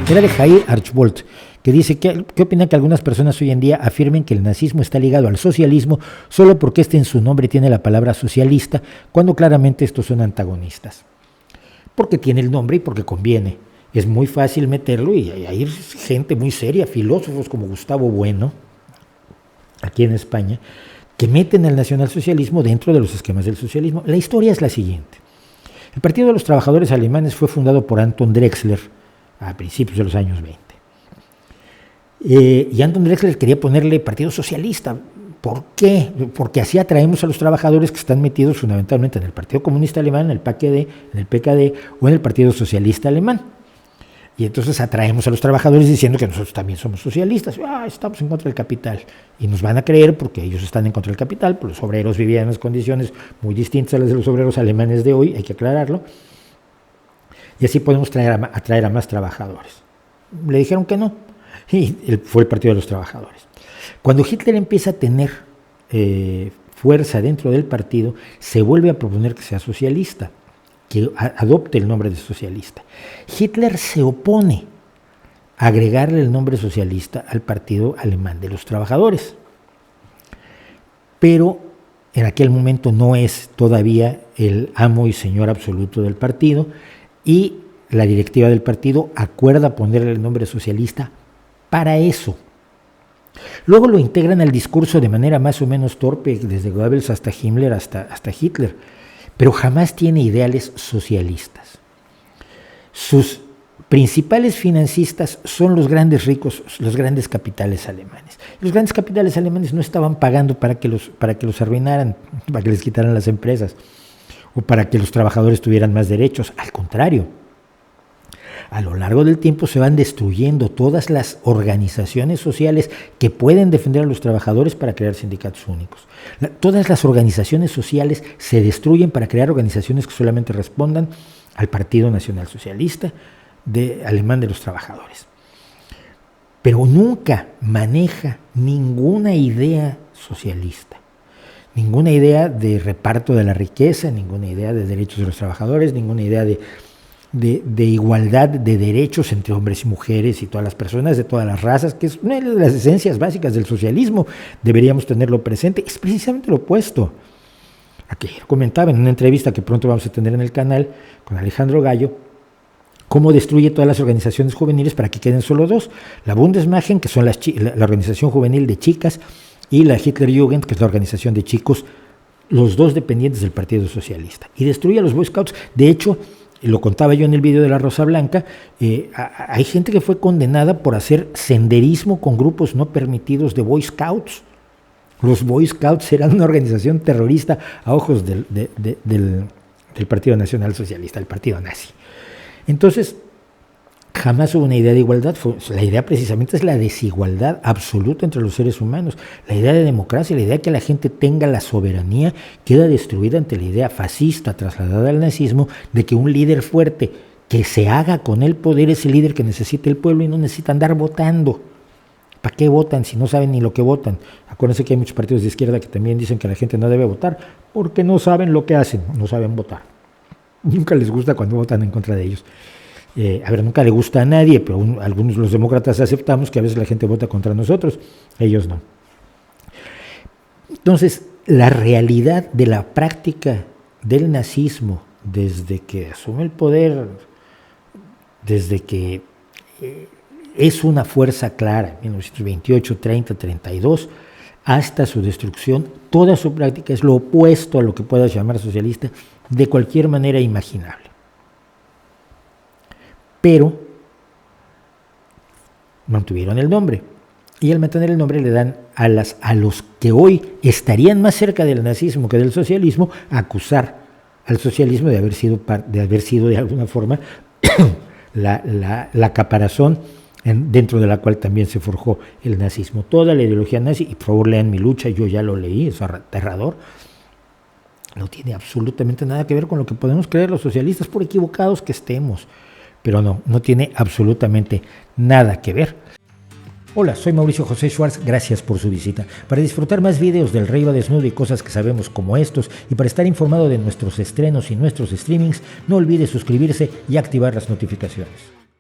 Era de Jair Archbold, que dice que opina que algunas personas hoy en día afirmen que el nazismo está ligado al socialismo solo porque en su nombre tiene la palabra socialista, cuando claramente estos son antagonistas. Porque tiene el nombre y porque conviene. Es muy fácil meterlo y hay gente muy seria, filósofos como Gustavo Bueno, aquí en España, que meten el nacionalsocialismo dentro de los esquemas del socialismo. La historia es la siguiente. El Partido de los Trabajadores Alemanes fue fundado por Anton Drexler a principios de los años 20. Y Anton Drexler quería ponerle Partido Socialista. ¿Por qué? Porque así atraemos a los trabajadores que están metidos fundamentalmente en el Partido Comunista Alemán, en el PKD, en el PKD o en el Partido Socialista Alemán. Y entonces atraemos a los trabajadores diciendo que nosotros también somos socialistas. Estamos en contra del capital. Y nos van a creer porque ellos están en contra del capital, pues los obreros vivían en unas condiciones muy distintas a las de los obreros alemanes de hoy, hay que aclararlo. Y así podemos atraer a más trabajadores. Le dijeron que no. Y fue el Partido de los Trabajadores. Cuando Hitler empieza a tener fuerza dentro del partido, se vuelve a proponer que sea socialista, que adopte el nombre de socialista. Hitler se opone a agregarle el nombre socialista al Partido Alemán de los Trabajadores. Pero en aquel momento no es todavía el amo y señor absoluto del partido, y la directiva del partido acuerda ponerle el nombre socialista para eso. Luego lo integran al discurso de manera más o menos torpe, desde Goebbels hasta Himmler, hasta Hitler, pero jamás tiene ideales socialistas. Sus principales financistas son los grandes ricos, los grandes capitales alemanes. Los grandes capitales alemanes no estaban pagando para que los arruinaran, para que les quitaran las empresas, o para que los trabajadores tuvieran más derechos. Al contrario, a lo largo del tiempo se van destruyendo todas las organizaciones sociales que pueden defender a los trabajadores para crear sindicatos únicos. Todas las organizaciones sociales se destruyen para crear organizaciones que solamente respondan al Partido Nacional Socialista Alemán de los Trabajadores. Pero nunca maneja ninguna idea socialista, ninguna idea de reparto de la riqueza, ninguna idea de derechos de los trabajadores, ninguna idea de igualdad de derechos entre hombres y mujeres y todas las personas de todas las razas, que es una de las esencias básicas del socialismo. Deberíamos tenerlo presente. Es precisamente lo opuesto. Aquí comentaba en una entrevista que pronto vamos a tener en el canal con Alejandro Gallo, cómo destruye todas las organizaciones juveniles para que queden solo dos: la Bundesmachen, que son la organización juvenil de chicas, y la Hitlerjugend, que es la organización de chicos, los dos dependientes del Partido Socialista. Y destruye a los Boy Scouts. De hecho, lo contaba yo en el video de la Rosa Blanca, hay gente que fue condenada por hacer senderismo con grupos no permitidos de Boy Scouts. Los Boy Scouts eran una organización terrorista a ojos del Partido Nacional Socialista, el partido nazi. Entonces, jamás hubo una idea de igualdad. La idea precisamente es la desigualdad absoluta entre los seres humanos. La idea de democracia, la idea de que la gente tenga la soberanía, queda destruida ante la idea fascista trasladada al nazismo de que un líder fuerte que se haga con el poder es el líder que necesita el pueblo y no necesita andar votando. ¿Para qué votan si no saben ni lo que votan? Acuérdense que hay muchos partidos de izquierda que también dicen que la gente no debe votar porque no saben lo que hacen, no saben votar. Nunca les gusta cuando votan en contra de ellos. Nunca le gusta a nadie, pero algunos los demócratas aceptamos que a veces la gente vota contra nosotros, ellos no. Entonces, la realidad de la práctica del nazismo, desde que asume el poder, desde que es una fuerza clara, 1928, 30, 32, hasta su destrucción, toda su práctica es lo opuesto a lo que puedas llamar socialista de cualquier manera imaginable. Pero mantuvieron el nombre, y al mantener el nombre le dan a los que hoy estarían más cerca del nazismo que del socialismo, acusar al socialismo de haber sido de alguna forma la caparazón dentro de la cual también se forjó el nazismo. Toda la ideología nazi, y por favor lean Mi lucha, yo ya lo leí, es aterrador, no tiene absolutamente nada que ver con lo que podemos creer los socialistas, por equivocados que estemos. Pero no tiene absolutamente nada que ver. Hola, soy Mauricio José Schwartz, gracias por su visita. Para disfrutar más videos del Rey va desnudo y cosas que sabemos como estos, y para estar informado de nuestros estrenos y nuestros streamings, no olvide suscribirse y activar las notificaciones.